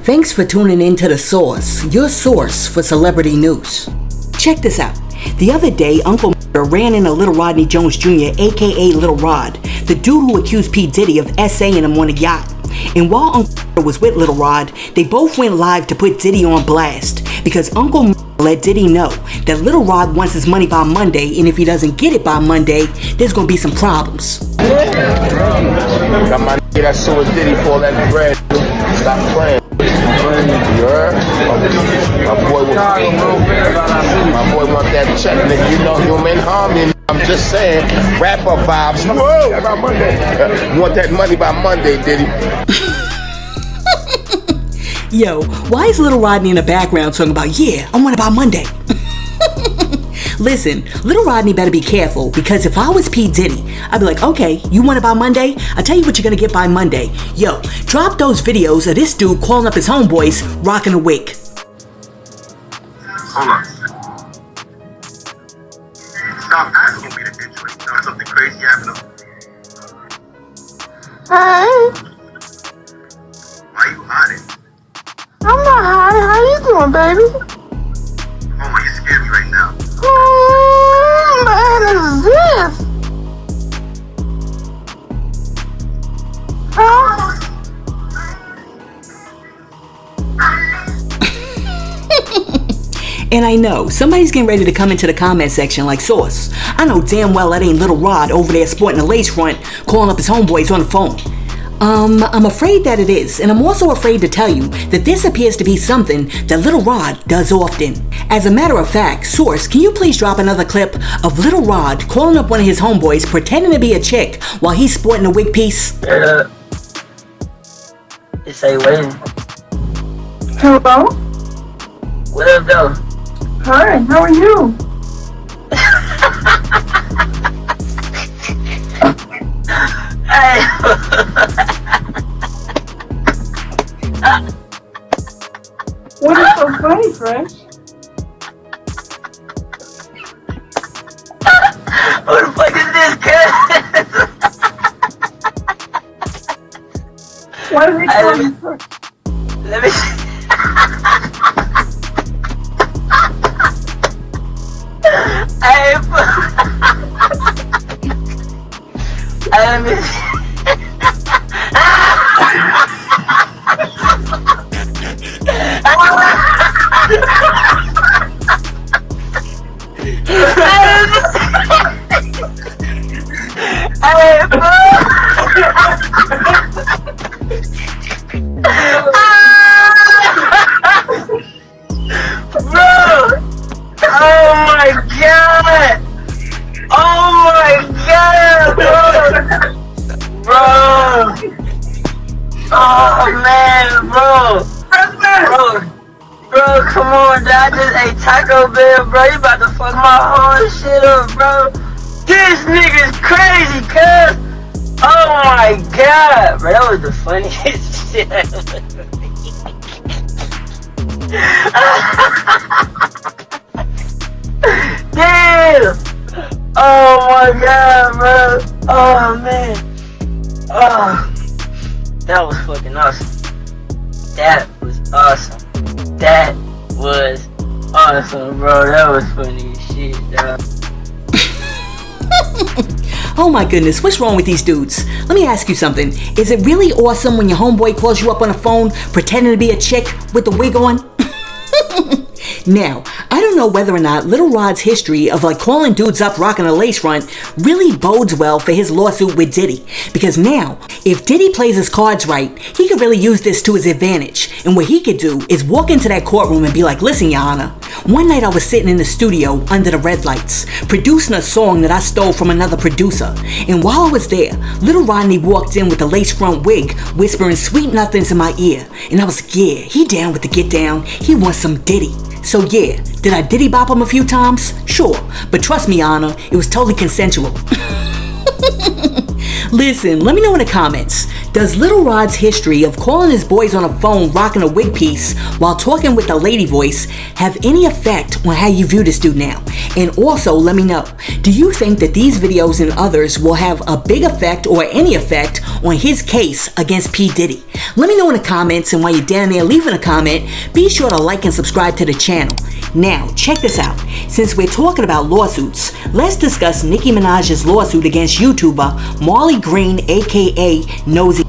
Thanks for tuning in to The Source, your source for celebrity news. Check this out. The other day, Uncle ran into Little Rodney Jones Jr., aka Little Rod, the dude who accused P. Diddy of S.A.ing him on a yacht. And while Uncle was with Little Rod, they both went live to put Diddy on blast because Uncle let Diddy know that Little Rod wants his money by Monday, and if he doesn't get it by Monday, there's gonna be some problems. Got my nigga that suing Diddy for all that bread. Stop playing. You heard? My boy want that check, nigga. You know human harmony. I'm just saying, rapper vibes. Whoa! By Monday. You want that money by Monday, Diddy? Yo, why is Little Rodney in the background talking about, yeah, I want it by Monday? Listen, Little Rodney better be careful, because if I was P. Diddy, I'd be like, okay, you want it by Monday? I'll tell you what you're gonna get by Monday. Yo, drop those videos of this dude calling up his homeboys, rocking a wig. Hold on. Stop asking me to get you. There's something crazy happening. Hey, Why you hiding? I'm not hiding. How you doing, baby? Oh, you scared me right now. Man, is this? Huh? And I know, somebody's getting ready to come into the comment section like, Source, I know damn well that ain't Little Rod over there sporting a lace front calling up his homeboys on the phone. I'm afraid that it is, and I'm also afraid to tell you that this appears to be something that Little Rod does often. As a matter of fact, Source, can you please drop another clip of Little Rod calling up one of his homeboys pretending to be a chick while he's sporting a wig piece? It say waiting. Hello? What up, though? Hi, how are you? Hey. What is so funny, Fresh? Who the fuck is this, kid? Why did they call you Fresh? Let me see. Hey, let me see. Come on, dog. I just ate Taco Bell, bro. You about to fuck my whole shit up, bro. This nigga's crazy, cuz. Oh my god, bro. That was the funniest shit ever. Damn. Oh my god, bro. Oh man. Oh. That was fucking awesome. That was awesome. That was awesome, bro. That was funny as shit, dog. Oh my goodness, what's wrong with these dudes? Let me ask you something. Is it really awesome when your homeboy calls you up on the phone pretending to be a chick with the wig on? Now, I don't know whether or not Little Rod's history of calling dudes up rocking a lace front really bodes well for his lawsuit with Diddy. Because now, if Diddy plays his cards right, he could really use this to his advantage. And what he could do is walk into that courtroom and be like, listen, Your Honor, one night I was sitting in the studio under the red lights, producing a song that I stole from another producer. And while I was there, Little Rodney walked in with a lace front wig, whispering sweet nothings in my ear. And I was like, yeah, he down with the get down. He wants some Diddy. So yeah, did I Diddy bop him a few times? Sure, but trust me, Your Honor, it was totally consensual. Listen, let me know in the comments. Does Little Rod's history of calling his boys on a phone rocking a wig piece while talking with a lady voice have any effect on how you view this dude now? And also, let me know, do you think that these videos and others will have a big effect or any effect on his case against P. Diddy? Let me know in the comments, and while you're down there leaving a comment, be sure to like and subscribe to the channel. Now, check this out. Since we're talking about lawsuits, let's discuss Nicki Minaj's lawsuit against YouTuber Marley Green, aka Nosy.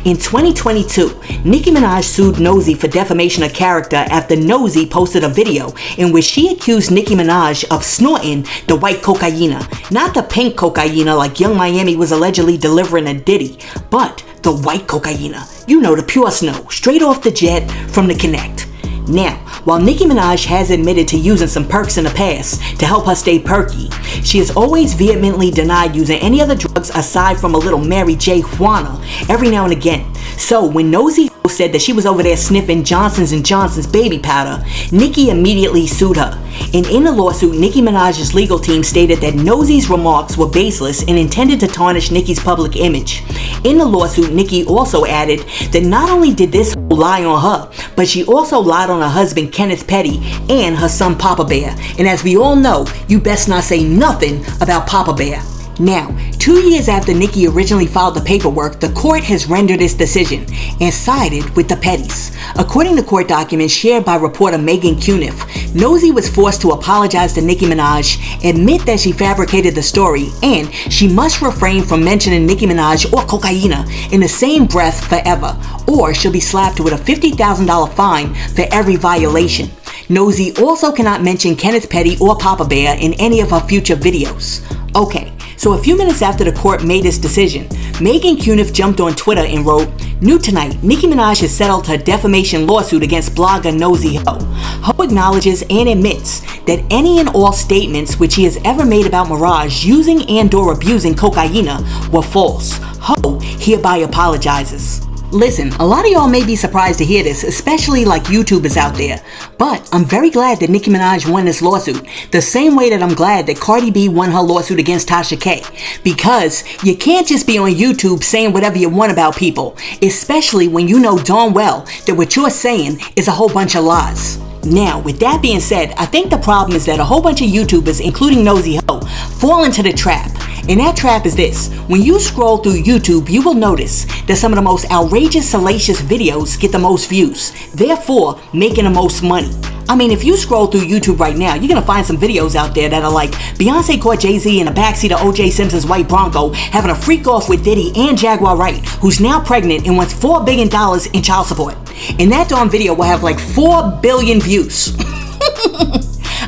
In 2022, Nicki Minaj sued Nosy for defamation of character after Nosy posted a video in which she accused Nicki Minaj of snorting the white cocaina. Not the pink cocaina like Young Miami was allegedly delivering a Diddy, but the white cocaina. You know, the pure snow, straight off the jet from the Connect. Now, while Nicki Minaj has admitted to using some perks in the past to help her stay perky, she has always vehemently denied using any other drugs aside from a little Mary J. Juana every now and again. So when Nosy said that she was over there sniffing Johnson & Johnson's baby powder, Nicki immediately sued her. And in the lawsuit, Nicki Minaj's legal team stated that Nosy's remarks were baseless and intended to tarnish Nicki's public image. In the lawsuit, Nicki also added that not only did this lie on her, but she also lied on her husband Kenneth Petty and her son Papa Bear. And as we all know, you best not say nothing about Papa Bear. Now, 2 years after Nicki originally filed the paperwork, the court has rendered its decision and sided with the Pettys. According to court documents shared by reporter Megan Cuniff, Nosy was forced to apologize to Nicki Minaj, admit that she fabricated the story, and she must refrain from mentioning Nicki Minaj or cocaina in the same breath forever, or she'll be slapped with a $50,000 fine for every violation. Nosy also cannot mention Kenneth Petty or Papa Bear in any of her future videos. Okay, so a few minutes after the court made its decision, Megan Cuniff jumped on Twitter and wrote, "New tonight, Nicki Minaj has settled her defamation lawsuit against blogger Nosy Ho. Ho acknowledges and admits that any and all statements which he has ever made about Mirage using and/or abusing cocaina were false. Ho hereby apologizes." Listen, a lot of y'all may be surprised to hear this, especially like YouTubers out there, but I'm very glad that Nicki Minaj won this lawsuit, the same way that I'm glad that Cardi B won her lawsuit against Tasha K, because you can't just be on YouTube saying whatever you want about people, especially when you know darn well that what you're saying is a whole bunch of lies. Now, with that being said, I think the problem is that a whole bunch of YouTubers, including Nosy Ho, fall into the trap. And that trap is this: when you scroll through YouTube, you will notice that some of the most outrageous, salacious videos get the most views, therefore making the most money. I mean, if you scroll through YouTube right now, you're gonna find some videos out there that are like Beyonce caught Jay-Z in the backseat of O.J. Simpson's white Bronco having a freak off with Diddy and Jaguar Wright, who's now pregnant and wants $4 billion in child support. And that darn video will have like 4 billion views.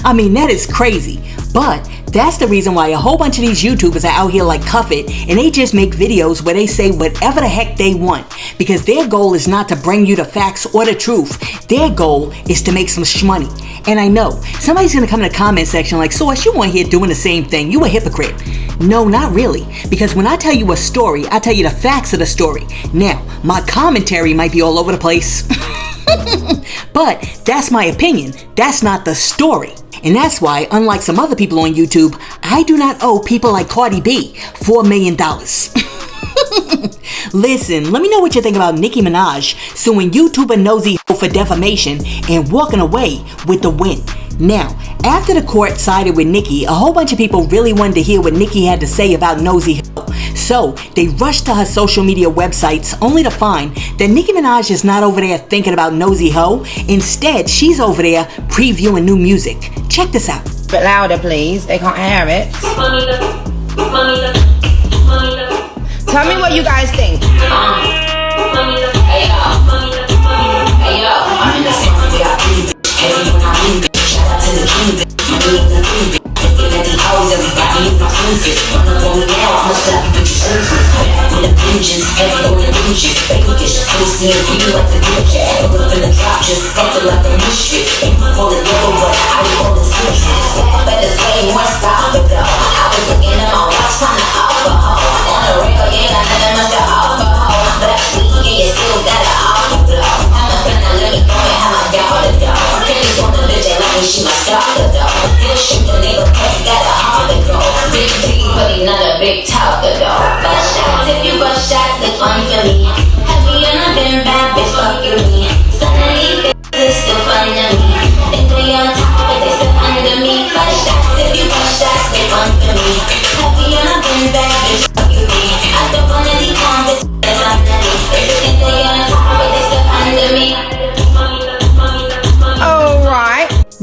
I mean, that is crazy. But that's the reason why a whole bunch of these YouTubers are out here like Cuff It, and they just make videos where they say whatever the heck they want, because their goal is not to bring you the facts or the truth. Their goal is to make some shmoney. And I know somebody's gonna come in the comment section like, "Source, you weren't here doing the same thing. You a hypocrite." No, not really, because when I tell you a story, I tell you the facts of the story. Now, my commentary might be all over the place, but that's my opinion. That's not the story. And that's why, unlike some other people on YouTube, I do not owe people like Cardi B $4 million. Listen, let me know what you think about Nicki Minaj suing YouTuber Nosy Ho for defamation and walking away with the win. Now, after the court sided with Nicki, a whole bunch of people really wanted to hear what Nicki had to say about Nosy Ho. So, they rushed to her social media websites only to find that Nicki Minaj is not over there thinking about Nosy Ho. Instead, she's over there previewing new music. Check this out. A bit louder, please. They can't hear it. Tell me what you guys think. She my stalker though. Shoot the nigga, got a heart to go. Big T, but he not a big talker though. Bust shots if you bust shots, look funny for me.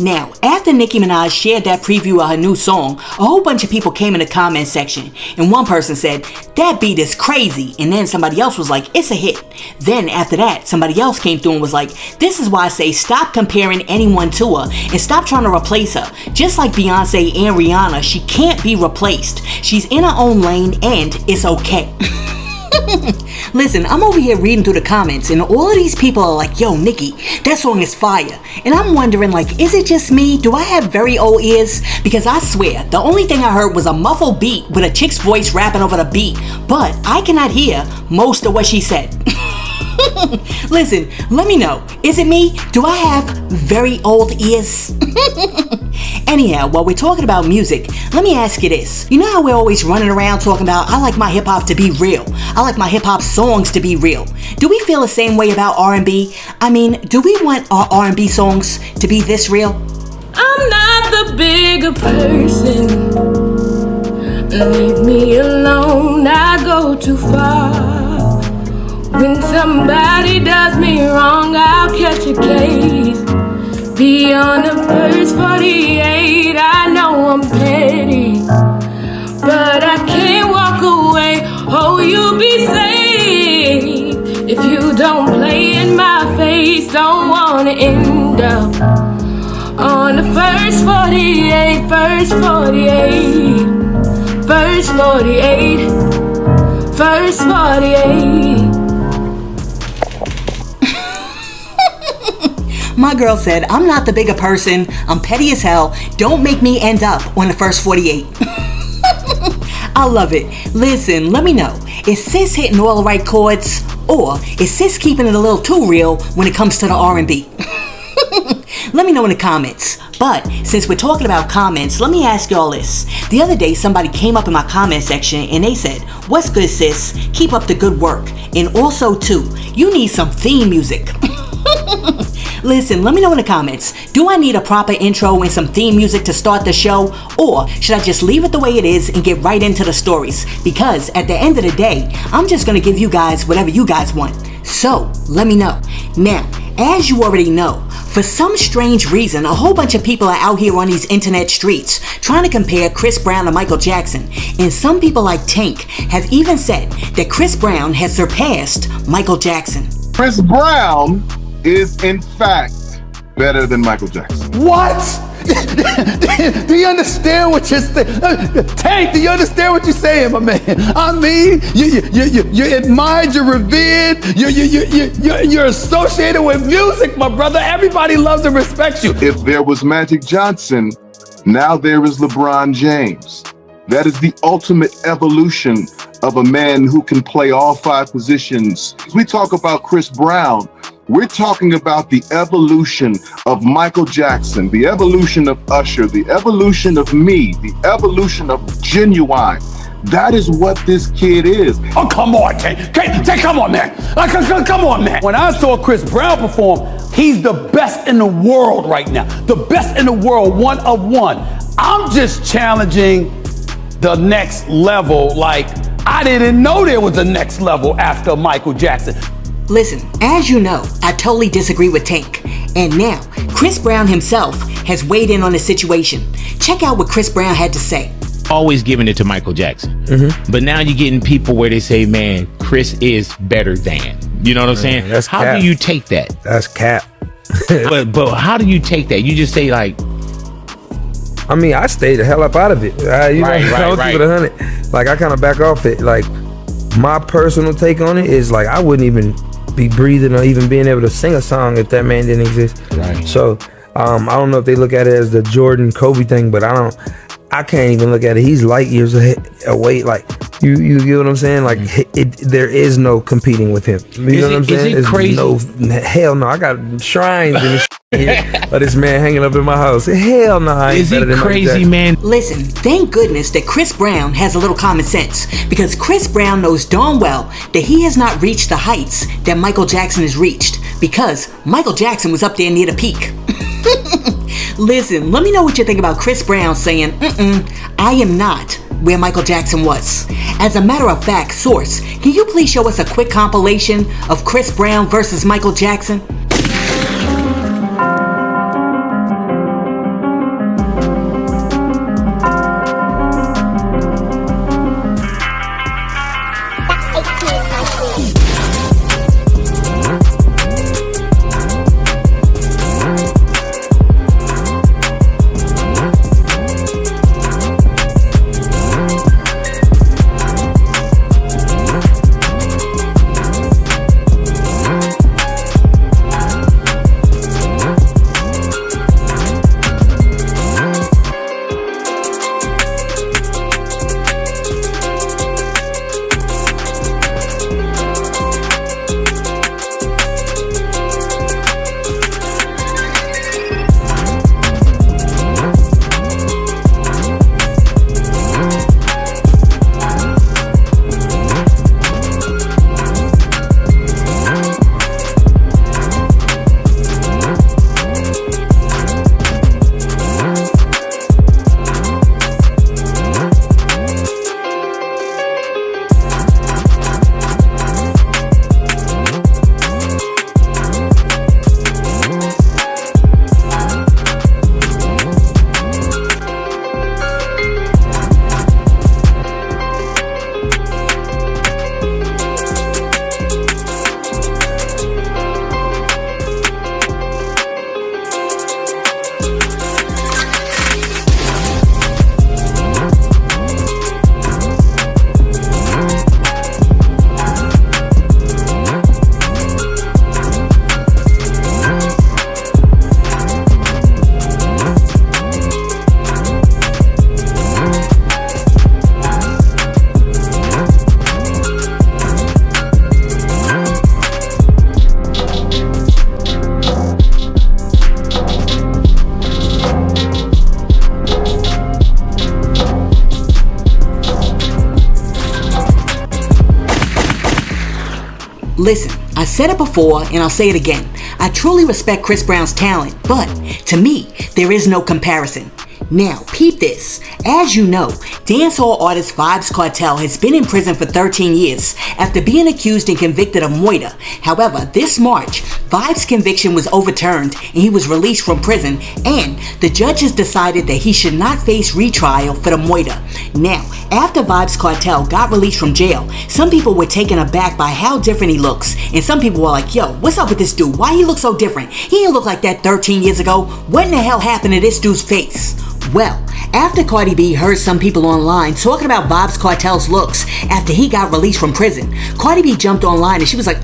Now, after Nicki Minaj shared that preview of her new song, a whole bunch of people came in the comment section, and one person said, "That beat is crazy," and then somebody else was like, "It's a hit." Then after that, somebody else came through and was like, "This is why I say stop comparing anyone to her, and stop trying to replace her. Just like Beyonce and Rihanna, she can't be replaced. She's in her own lane, and it's okay." Listen, I'm over here reading through the comments, and all of these people are like, "Yo, Nicki, that song is fire." And I'm wondering, like, is it just me? Do I have very old ears? Because I swear, the only thing I heard was a muffled beat with a chick's voice rapping over the beat, but I cannot hear most of what she said. Listen, let me know. Is it me? Do I have very old ears? Anyhow, while we're talking about music, let me ask you this. You know how we're always running around talking about, I like my hip-hop to be real. I like my hip-hop songs to be real. Do we feel the same way about R&B? I mean, do we want our R&B songs to be this real? I'm not the bigger person. Leave me alone, I go too far. When somebody does me wrong, I'll catch a case. Beyond the first 48, I know I'm petty, but I can't walk away. Oh, you'll be safe if you don't play in my face. Don't wanna end up on the first 48, first 48, first 48, first 48. My girl said, "I'm not the bigger person. I'm petty as hell. Don't make me end up on the first 48. I love it. Listen, let me know. Is sis hitting all the right chords? Or is sis keeping it a little too real when it comes to the R&B? Let me know in the comments. But since we're talking about comments, let me ask y'all this. The other day, somebody came up in my comment section and they said, "What's good, sis? Keep up the good work. And also, too, you need some theme music." Listen, let me know in the comments. Do I need a proper intro and some theme music to start the show? Or should I just leave it the way it is and get right into the stories? Because at the end of the day, I'm just going to give you guys whatever you guys want. So, let me know. Now, as you already know, for some strange reason, a whole bunch of people are out here on these internet streets trying to compare Chris Brown to Michael Jackson. And some people like Tank have even said that Chris Brown has surpassed Michael Jackson. Chris Brown is in fact better than Michael Jackson. What? Do you understand what you're saying? Tank, do you understand what you're saying, my man? I mean, you're admired, you're revered, you're associated with music, my brother. Everybody loves and respects you. If there was Magic Johnson, now there is LeBron James. That is the ultimate evolution of a man who can play all five positions. As we talk about Chris Brown, we're talking about the evolution of Michael Jackson, the evolution of Usher, the evolution of me, the evolution of Genuine. That is what this kid is. Oh, come on, Tank. Come on, man. Come on, man. When I saw Chris Brown perform, he's the best in the world right now. The best in the world, one of one. I'm just challenging the next level. Like, I didn't know there was a next level after Michael Jackson. Listen, as you know, I totally disagree with Tank. And now, Chris Brown himself has weighed in on the situation. Check out what Chris Brown had to say. Always giving it to Michael Jackson. But now you're getting people where they say, man, Chris is better than. You know what I'm saying? That's how cap. do you take that? That's cap. but how do you take that? You just say like, I mean, I stay the hell up out of it. I don't keep it 100. Like, I kind of back off it. Like, my personal take on it is like, I wouldn't even be breathing or even being able to sing a song if that man didn't exist. Right. So I don't know if they look at it as the Jordan Kobe thing, but I can't even look at it. He's light years away. Like, you get what I'm saying? Like, there is no competing with him. You know what I'm saying? Is it crazy? No, hell no. I got shrines in this of this man hanging up in my house. Hell no. I ain't is better it than Michael crazy, Jackson. man? Listen, thank goodness that Chris Brown has a little common sense, because Chris Brown knows darn well that he has not reached the heights that Michael Jackson has reached, because Michael Jackson was up there near the peak. Listen, let me know what you think about Chris Brown saying, I am not where Michael Jackson was. As a matter of fact, Source, can you please show us a quick compilation of Chris Brown versus Michael Jackson? Listen, I said it before and I'll say it again. I truly respect Chris Brown's talent, but to me, there is no comparison. Now, peep this. As you know, dancehall artist Vybz Kartel has been in prison for 13 years after being accused and convicted of moita. However, this March, Vybz' conviction was overturned and he was released from prison, and the judges decided that he should not face retrial for the moita. Now, after Vybz Kartel got released from jail, some people were taken aback by how different he looks, and some people were like, yo, what's up with this dude? Why he look so different? He didn't look like that 13 years ago. What in the hell happened to this dude's face? Well, after Cardi B heard some people online talking about Vybz Kartel's looks after he got released from prison, Cardi B jumped online and she was like,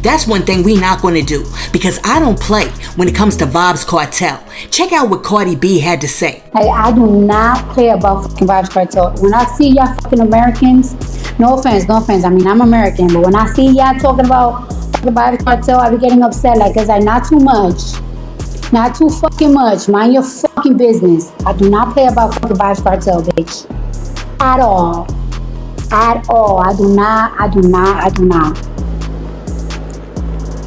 that's one thing we not gonna do, because I don't play when it comes to Vybz Kartel. Check out what Cardi B had to say. Hey, I do not play about fucking Vybz Kartel. When I see y'all fucking Americans, no offense, I mean, I'm American, but when I see y'all talking about fucking Vybz Kartel, I be getting upset, like, cause not too much. Not too fucking much. Mind your fucking business. I do not play about fucking Vybz Kartel, bitch. At all. At all. I do not.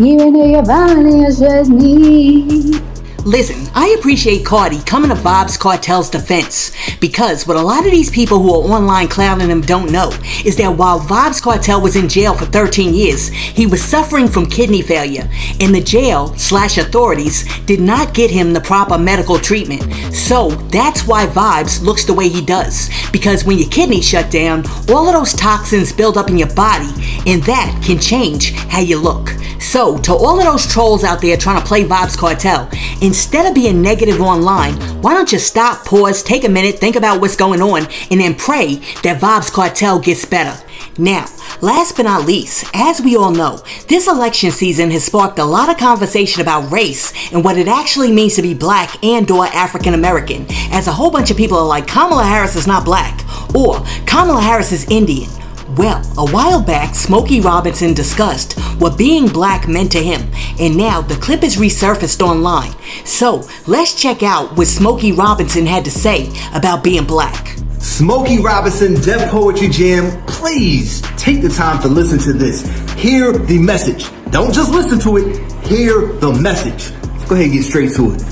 Even though your body is just me. Listen, I appreciate Cardi coming to Vybz Kartel's defense, because what a lot of these people who are online clowning him don't know is that while Vybz Kartel was in jail for 13 years, he was suffering from kidney failure, and the jail/authorities did not get him the proper medical treatment. So that's why Vybz looks the way he does, because when your kidneys shut down, all of those toxins build up in your body, and that can change how you look. So, to all of those trolls out there trying to play Vybz Kartel, instead of being negative online, why don't you stop, pause, take a minute, think about what's going on, and then pray that Vybz Kartel gets better. Now, last but not least, as we all know, this election season has sparked a lot of conversation about race and what it actually means to be black and/or African American, as a whole bunch of people are like, Kamala Harris is not black, or Kamala Harris is Indian. Well, a while back, Smokey Robinson discussed what being black meant to him, and now the clip is resurfaced online. So, let's check out what Smokey Robinson had to say about being black. Smokey Robinson, Def Poetry Jam, please take the time to listen to this. Hear the message. Don't just listen to it, hear the message. Let's go ahead and get straight to it.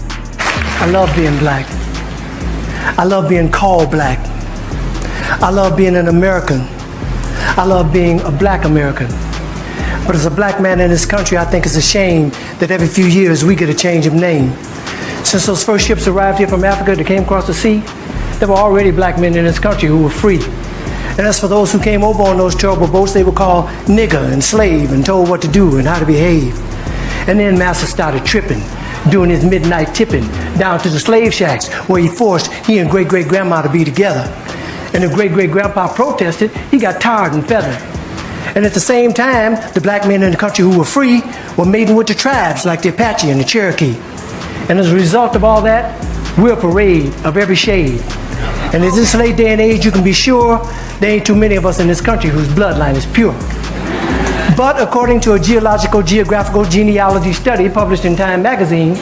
I love being black. I love being called black. I love being an American. I love being a black American. But as a black man in this country, I think it's a shame that every few years we get a change of name. Since those first ships arrived here from Africa that came across the sea, there were already black men in this country who were free. And as for those who came over on those terrible boats, they were called nigger and slave and told what to do and how to behave. And then Master started tripping, doing his midnight tipping down to the slave shacks where he forced he and great-great-grandma to be together. And if great-great-grandpa protested, he got tarred and feathered. And at the same time, the black men in the country who were free were mating with the tribes like the Apache and the Cherokee. And as a result of all that, we're a parade of every shade. And in this late day and age, you can be sure there ain't too many of us in this country whose bloodline is pure. But according to a geographical genealogy study published in Time magazine,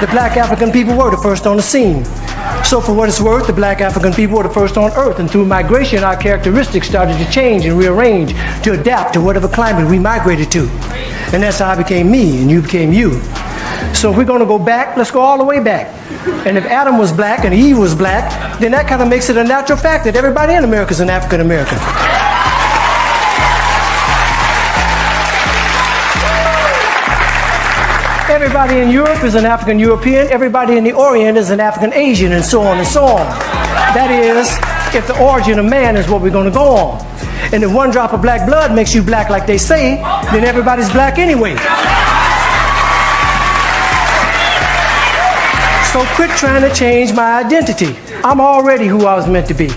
the black African people were the first on the scene. So for what it's worth, the black African people were the first on earth, and through migration our characteristics started to change and rearrange to adapt to whatever climate we migrated to. And that's how I became me and you became you. So if we're going to go back, let's go all the way back. And if Adam was black and Eve was black, then that kind of makes it a natural fact that everybody in America is an African American. Everybody in Europe is an African European, everybody in the Orient is an African Asian, and so on and so on. That is, if the origin of man is what we're going to go on. And if one drop of black blood makes you black like they say, then everybody's black anyway. So quit trying to change my identity. I'm already who I was meant to be.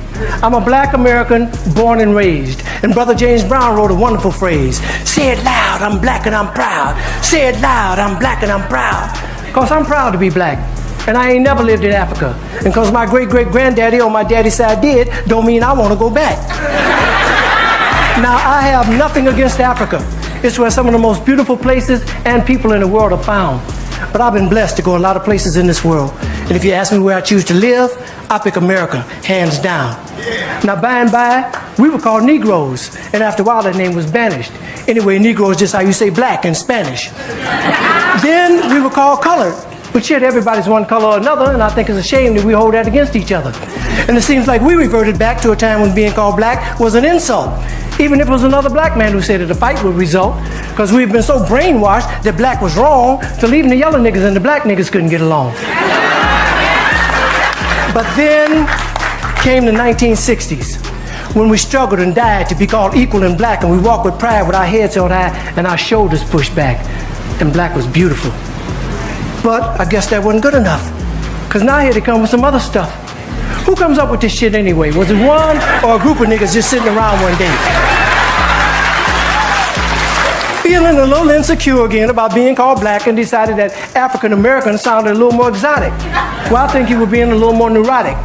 I'm a black American born and raised. And Brother James Brown wrote a wonderful phrase. Say it loud, I'm black and I'm proud. Say it loud, I'm black and I'm proud. Because I'm proud to be black. And I ain't never lived in Africa. And because my great-great-granddaddy on my daddy's side did, don't mean I want to go back. Now, I have nothing against Africa. It's where some of the most beautiful places and people in the world are found. But I've been blessed to go a lot of places in this world. And if you ask me where I choose to live, I pick America, hands down. Now, by and by, we were called Negroes. And after a while, that name was banished. Anyway, Negro is just how you say black in Spanish. Then we were called colored. But shit, everybody's one color or another, and I think it's a shame that we hold that against each other. And it seems like we reverted back to a time when being called black was an insult. Even if it was another black man who said that a fight would result, because we've been so brainwashed that black was wrong, till even the yellow niggas and the black niggas couldn't get along. But then came the 1960s, when we struggled and died to be called equal and black, and we walked with pride with our heads held high and our shoulders pushed back, and black was beautiful. But I guess that wasn't good enough, because now here they come with some other stuff. Who comes up with this shit anyway? Was it one or a group of niggas just sitting around one day? Feeling a little insecure again about being called black and decided that African American sounded a little more exotic. Well, I think you were being a little more neurotic.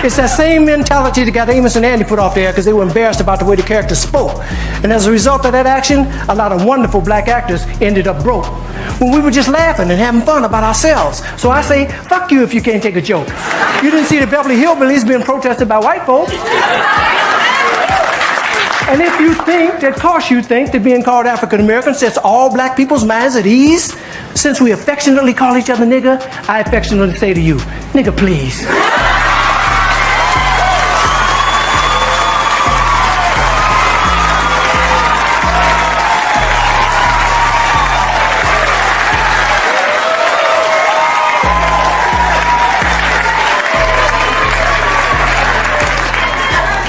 It's that same mentality that got Amos and Andy put off there because they were embarrassed about the way the characters spoke. And as a result of that action, a lot of wonderful black actors ended up broke. When we were just laughing and having fun about ourselves. So I say, fuck you if you can't take a joke. You didn't see the Beverly Hillbillies being protested by white folks. And if you think that, cause you think that being called African American sets all black people's minds at ease, since we affectionately call each other nigga, I affectionately say to you, nigga please.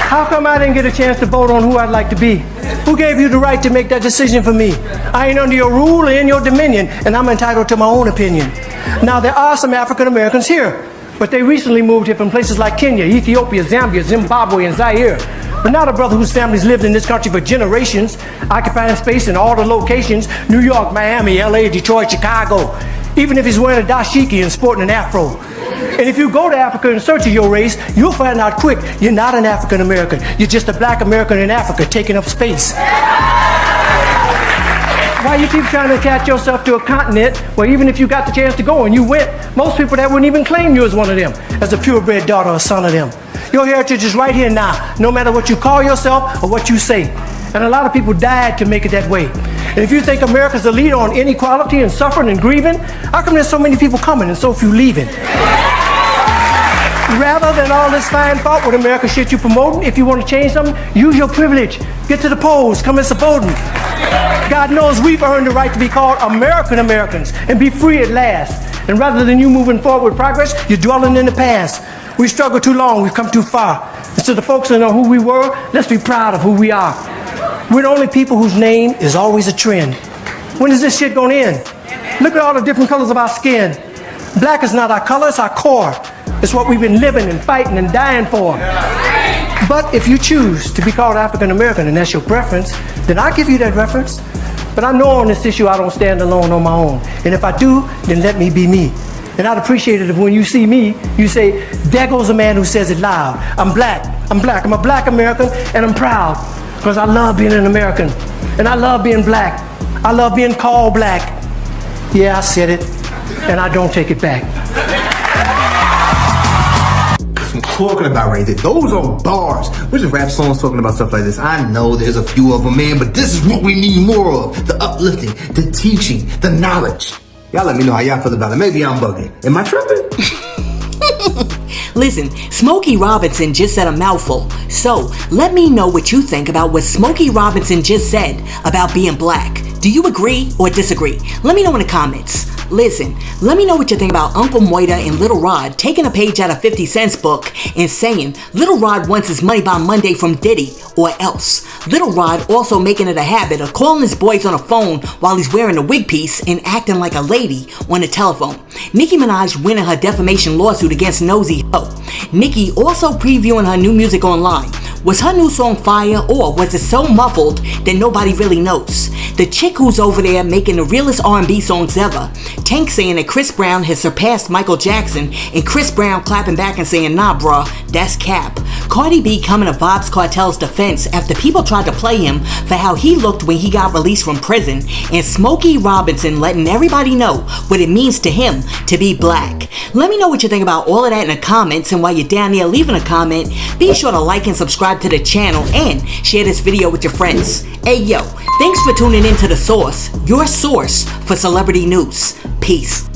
How come I didn't get a chance to vote on who I'd like to be? Who gave you the right to make that decision for me? I ain't under your rule or in your dominion, and I'm entitled to my own opinion. Now, there are some African Americans here, but they recently moved here from places like Kenya, Ethiopia, Zambia, Zimbabwe, and Zaire. But not a brother whose family's lived in this country for generations, occupying space in all the locations, New York, Miami, LA, Detroit, Chicago. Even if he's wearing a dashiki and sporting an afro. And if you go to Africa in search of your race, you'll find out quick, you're not an African American. You're just a black American in Africa taking up space. Why you keep trying to attach yourself to a continent where even if you got the chance to go and you went, most people that wouldn't even claim you as one of them, as a purebred daughter or son of them. Your heritage is right here now, no matter what you call yourself or what you say. And a lot of people died to make it that way. And if you think America's the leader on inequality and suffering and grieving, how come there's so many people coming and so few leaving? Rather than all this fine thought with America shit you promoting, if you want to change something, use your privilege. Get to the polls, come and support them. God knows we've earned the right to be called American Americans and be free at last. And rather than you moving forward with progress, you're dwelling in the past. We struggled too long, we've come too far. And so the folks that know who we were, let's be proud of who we are. We're the only people whose name is always a trend. When is this shit gonna end? Look at all the different colors of our skin. Black is not our color, it's our core. It's what we've been living and fighting and dying for. But if you choose to be called African American and that's your preference, then I'll give you that reference. But I know on this issue I don't stand alone on my own. And if I do, then let me be me. And I'd appreciate it if when you see me, you say, there goes a man who says it loud. I'm black, I'm a black American, and I'm proud. Because I love being an American. And I love being black. I love being called black. Yeah, I said it. And I don't take it back. I'm talking about right there. Those are bars. We're just rap songs talking about stuff like this. I know there's a few of them, man, but this is what we need more of. The uplifting, the teaching, the knowledge. Y'all let me know how y'all feel about it. Maybe I'm bugging. Am I tripping? Listen, Smokey Robinson just said a mouthful. So, let me know what you think about what Smokey Robinson just said about being black. Do you agree or disagree? Let me know in the comments. Listen, let me know what you think about Uncle Moita and Little Rod taking a page out of 50 Cent's book and saying Little Rod wants his money by Monday from Diddy or else. Little Rod also making it a habit of calling his boys on the phone while he's wearing a wig piece and acting like a lady on the telephone. Nicki Minaj winning her defamation lawsuit against Nosy Ho. Nicki also previewing her new music online. Was her new song fire or was it so muffled that nobody really knows? The chick who's over there making the realest R&B songs ever. Tank saying that Chris Brown has surpassed Michael Jackson and Chris Brown clapping back and saying nah bruh, that's cap. Cardi B coming to Vybz Kartel's defense after people tried to play him for how he looked when he got released from prison, and Smokey Robinson letting everybody know what it means to him to be black. Let me know what you think about all of that in the comments, and while you're down there leaving a comment, be sure to like and subscribe subscribe to the channel, and share this video with your friends. Hey yo, thanks for tuning in to The Source, your source for celebrity news. Peace.